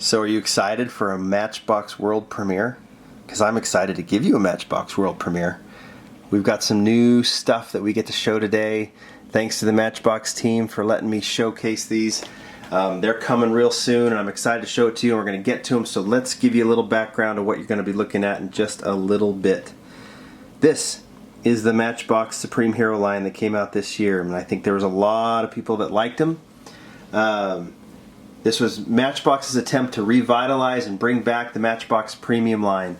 So are you excited for a Matchbox world premiere? Because I'm excited to give you a Matchbox world premiere. We've got some new stuff that we get to show today. Thanks to the Matchbox team for letting me showcase these. They're coming real soon and I'm excited to show it to you and we're going to get to them. So let's give you a little background of what you're going to be looking at in just a little bit. This is the Matchbox Supreme Hero line that came out this year, and I think there was a lot of people that liked them. This was Matchbox's attempt to revitalize and bring back the Matchbox Premium line.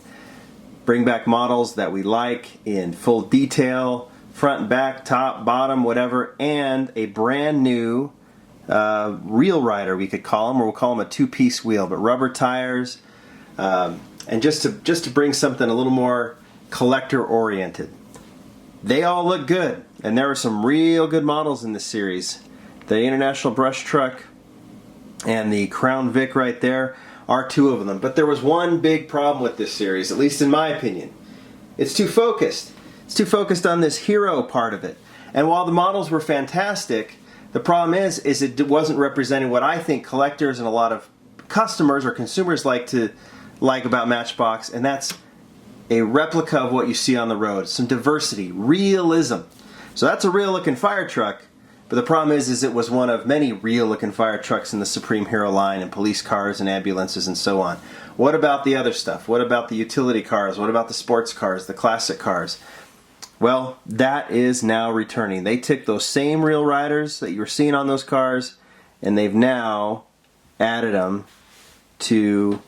Bring back models that we like in full detail, front, back, top, bottom, whatever, and a brand new wheel rider, we could call them, or we'll call them a two-piece wheel, but rubber tires, and just to bring something a little more collector-oriented. They all look good, and there are some real good models in this series. The International Brush Truck and the Crown Vic right there are two of them. But there was one big problem with this series, at least in my opinion. It's too focused. It's too focused on this hero part of it. And while the models were fantastic, the problem is it wasn't representing what I think collectors and a lot of customers or consumers like about Matchbox, and that's a replica of what you see on the road. Some diversity, realism. So that's a real looking fire truck. But the problem is it was one of many real-looking fire trucks in the Supreme Hero line, and police cars and ambulances and so on. What about the other stuff? What about the utility cars? What about the sports cars, the classic cars? Well, that is now returning. They took those same real riders that you were seeing on those cars, and they've now added them to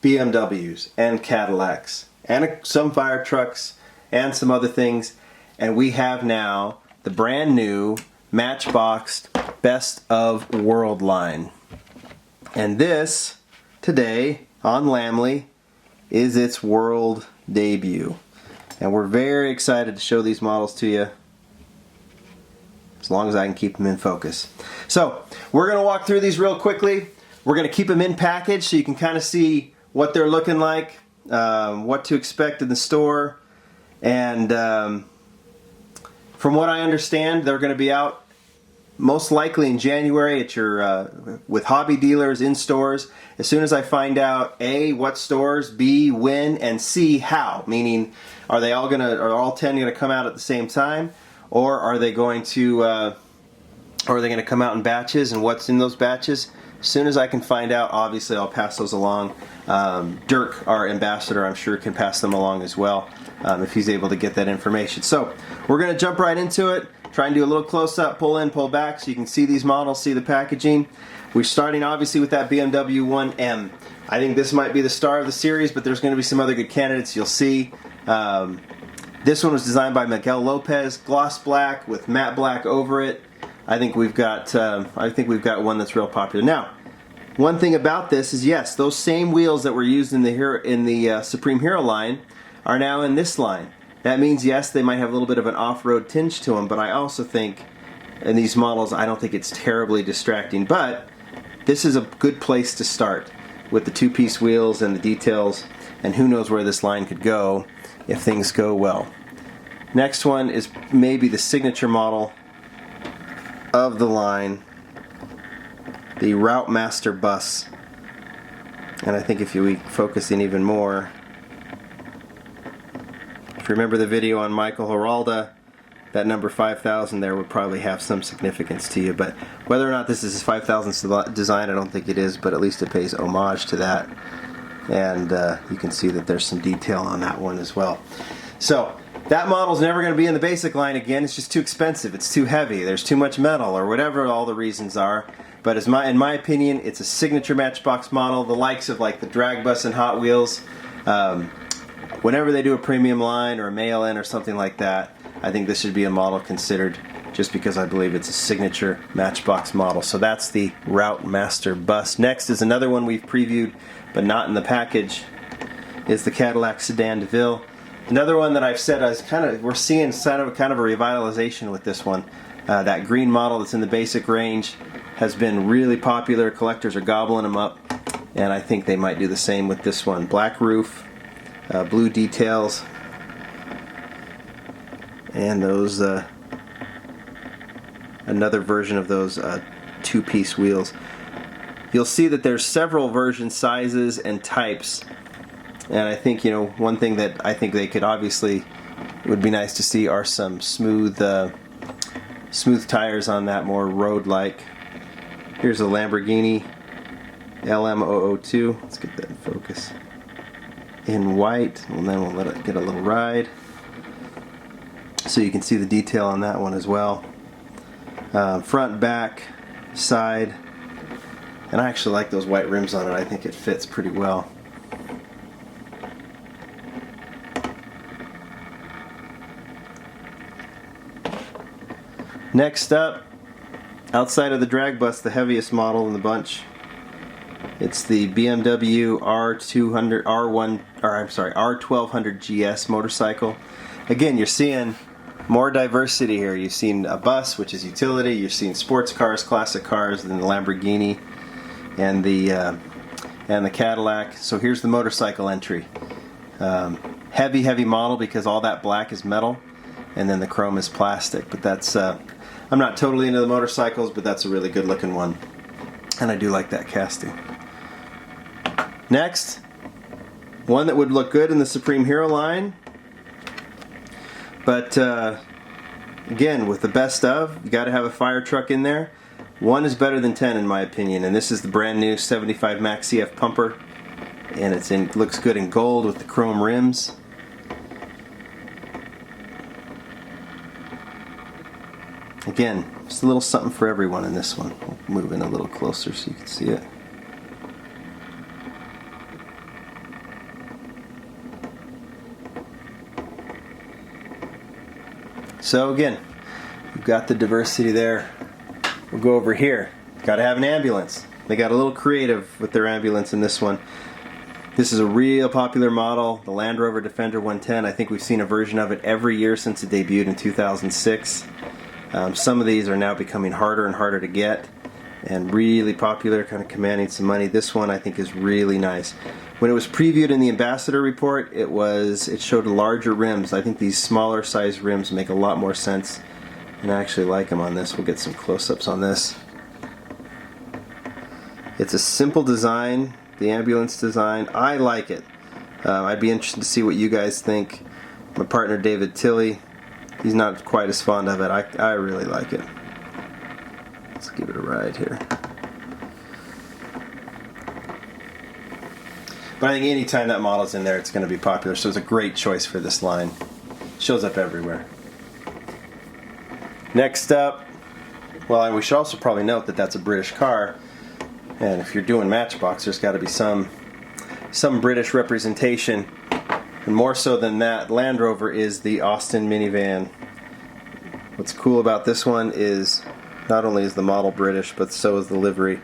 BMWs and Cadillacs and some fire trucks and some other things. And we have now the brand new Matchbox Best of World line. And this, today, on Lamley, is its world debut. And we're very excited to show these models to you, as long as I can keep them in focus. So, we're going to walk through these real quickly. We're going to keep them in package so you can kind of see what they're looking like, what to expect in the store, and from what I understand, they're going to be out most likely in January at your with hobby dealers, in stores. As soon as I find out A, what stores, B, when, and C, how. Meaning, are all 10 going to come out at the same time, or are they going to come out in batches, and what's in those batches? As soon as I can find out, obviously I'll pass those along. Dirk, our ambassador, I'm sure can pass them along as well, if he's able to get that information. So we're going to jump right into it, try and do a little close-up, pull in, pull back, so you can see these models, see the packaging. We're starting obviously with that BMW 1M. I think this might be the star of the series, but there's going to be some other good candidates you'll see. This one was designed by Miguel Lopez, gloss black with matte black over it. I think we've got one that's real popular. Now, one thing about this is, yes, those same wheels that were used in the Supreme Hero line are now in this line. That means, yes, they might have a little bit of an off-road tinge to them, but I also think in these models, I don't think it's terribly distracting. But this is a good place to start with the two-piece wheels and the details, and who knows where this line could go if things go well. Next one is maybe the signature model of the line, the Route Master bus. And I think if you focus in even more, if you remember the video on Michael Heralda, that number 5000 there would probably have some significance to you. But whether or not this is his 5000th design, I don't think it is, but at least it pays homage to that. And you can see that there's some detail on that one as well. So that model's never going to be in the basic line again. It's just too expensive. It's too heavy. There's too much metal, or whatever all the reasons are. But in my opinion, it's a signature Matchbox model, the likes of like the Drag Bus and Hot Wheels. Whenever they do a premium line or a mail-in or something like that, I think this should be a model considered, just because I believe it's a signature Matchbox model. So that's the Route Master bus. Next is another one we've previewed, but not in the package, is the Cadillac Sedan DeVille. Another one that I've said we're seeing kind of a revitalization with this one. That green model that's in the basic range has been really popular. Collectors are gobbling them up, and I think they might do the same with this one. Black roof, blue details, and those another version of those two-piece wheels. you'll see that there's several version sizes and types. And I think, you know, one thing that I think they could obviously, it would be nice to see are some smooth tires on that, more road-like. Here's a Lamborghini LM002. Let's get that in focus. In white, and then we'll let it get a little ride. So you can see the detail on that one as well. Front, back, side. And I actually like those white rims on it. I think it fits pretty well. Next up, outside of the drag bus, the heaviest model in the bunch. It's the BMW R1200 GS motorcycle. Again, you're seeing more diversity here. You've seen a bus, which is utility. You've seen sports cars, classic cars, then the Lamborghini and the Cadillac. So here's the motorcycle entry. Heavy model because all that black is metal, and then the chrome is plastic. But that's I'm not totally into the motorcycles, but that's a really good looking one, and I do like that casting. Next, one that would look good in the Supreme Hero line, but again, with the best of, you got to have a fire truck in there. One is better than 10 in my opinion, and this is the brand new 75 Max CF pumper, and looks good in gold with the chrome rims. Again, just a little something for everyone in this one. We'll move in a little closer so you can see it. So again, you've got the diversity there. We'll go over here. Got to have an ambulance. They got a little creative with their ambulance in this one. This is a real popular model, the Land Rover Defender 110. I think we've seen a version of it every year since it debuted in 2006. Some of these are now becoming harder and harder to get and really popular, kind of commanding some money. This one I think is really nice. When it was previewed in the Ambassador report, it showed larger rims. I think these smaller size rims make a lot more sense, and I actually like them on this. We'll get some close-ups on this. It's a simple design, the ambulance design. I like it. I'd be interested to see what you guys think. My partner David Tilley, he's not quite as fond of it. I really like it. Let's give it a ride here. But I think anytime that model's in there, it's going to be popular. So it's a great choice for this line. Shows up everywhere. Next up, well, we should also probably note that that's a British car. And if you're doing Matchbox, there's got to be some British representation. And more so than that, Land Rover is the Austin minivan. What's cool about this one is not only is the model British, but so is the livery.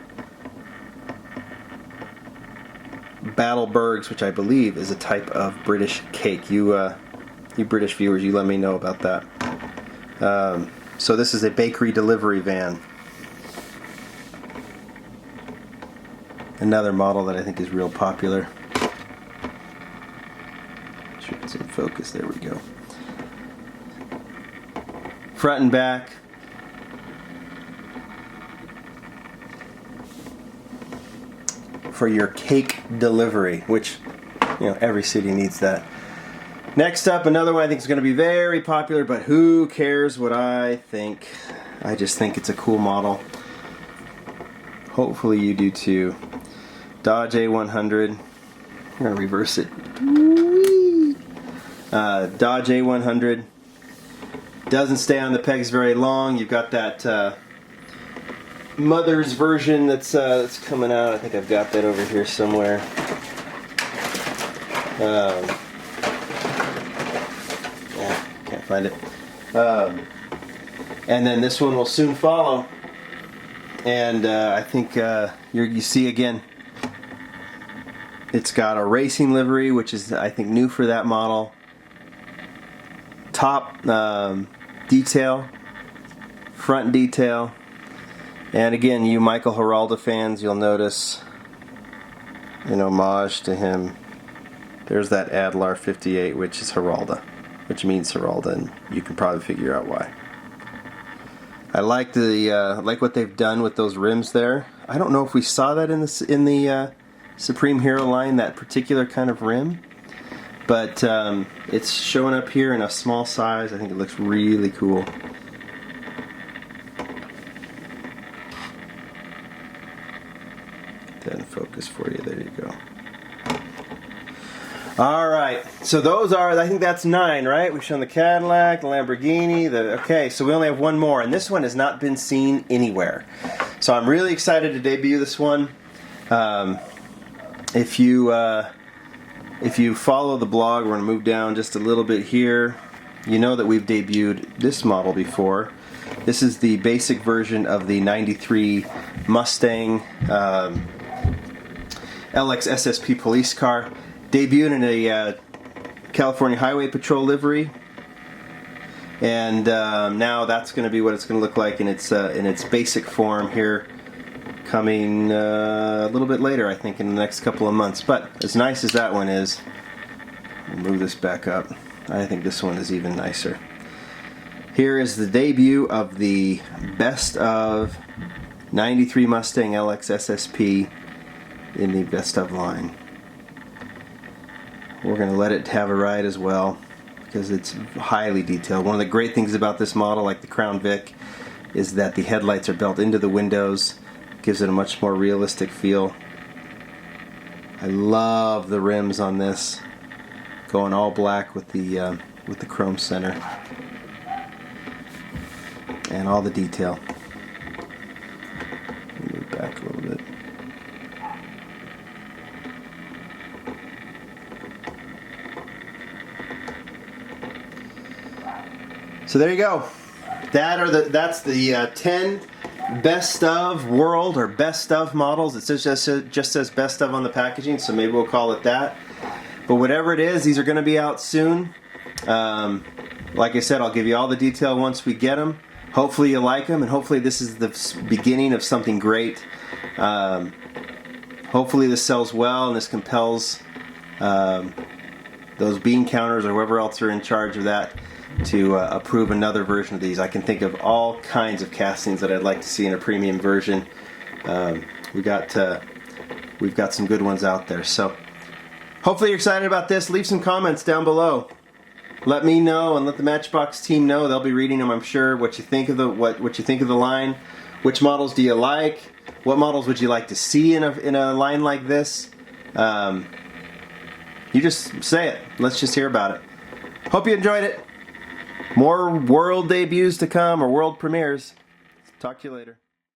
Battlebergs, which I believe is a type of British cake. You British viewers, you let me know about that. So this is a bakery delivery van. Another model that I think is real popular. Sure it's in focus. There we go. Front and back. For your cake delivery, which, you know, every city needs that. Next up, another one I think is going to be very popular, but who cares what I think? I just think it's a cool model. Hopefully you do too. Dodge A100. I'm going to reverse it. Dodge A100. Doesn't stay on the pegs very long. You've got that Mother's version that's coming out. I think I've got that over here somewhere. Yeah, can't find it. And then this one will soon follow. And I think you see again, it's got a racing livery, which is I think new for that model. Top detail, front detail. And again, you Michael Heralda fans, you'll notice an homage to him. There's that Adlar 58, which is Heralda, which means Heralda, and you can probably figure out why. I like like what they've done with those rims there. I don't know if we saw that in the Supreme Hero line, that particular kind of rim, but it's showing up here in a small size. I think it looks really cool. That in focus for you. There you go. Alright, so those are, I think that's 9, right? We've shown the Cadillac, the Lamborghini, okay, so we only have one more, and this one has not been seen anywhere. So I'm really excited to debut this one. If you follow the blog, we're going to move down just a little bit here. You know that we've debuted this model before. This is the basic version of the 93 Mustang LX SSP police car. Debuted in a California Highway Patrol livery, and now that's going to be what it's going to look like in its basic form here, coming a little bit later, I think, in the next couple of months. But as nice as that one is, we'll move this back up. I think this one is even nicer. Here is the debut of the best of 93 Mustang LX SSP in the best of line. We're going to let it have a ride as well because it's highly detailed. One of the great things about this model, like the Crown Vic, is that the headlights are built into the windows. Gives it a much more realistic feel. I love the rims on this, going all black with the chrome center and all the detail. Move back a little bit. So there you go. That's the 10 best of world or best of models. It just says best of on the packaging, so maybe we'll call it that. But whatever it is, these are going to be out soon. Like I said, I'll give you all the detail once we get them. Hopefully you like them, and hopefully this is the beginning of something great. Hopefully this sells well and this compels those bean counters or whoever else are in charge of that to approve another version of these. I can think of all kinds of castings that I'd like to see in a premium version. We've got some good ones out there. So hopefully you're excited about this. Leave some comments down below. Let me know and let the Matchbox team know. They'll be reading them, I'm sure. What you think of the line? Which models do you like? What models would you like to see in a line like this? You just say it. Let's just hear about it. Hope you enjoyed it. More world debuts to come, or world premieres. Talk to you later.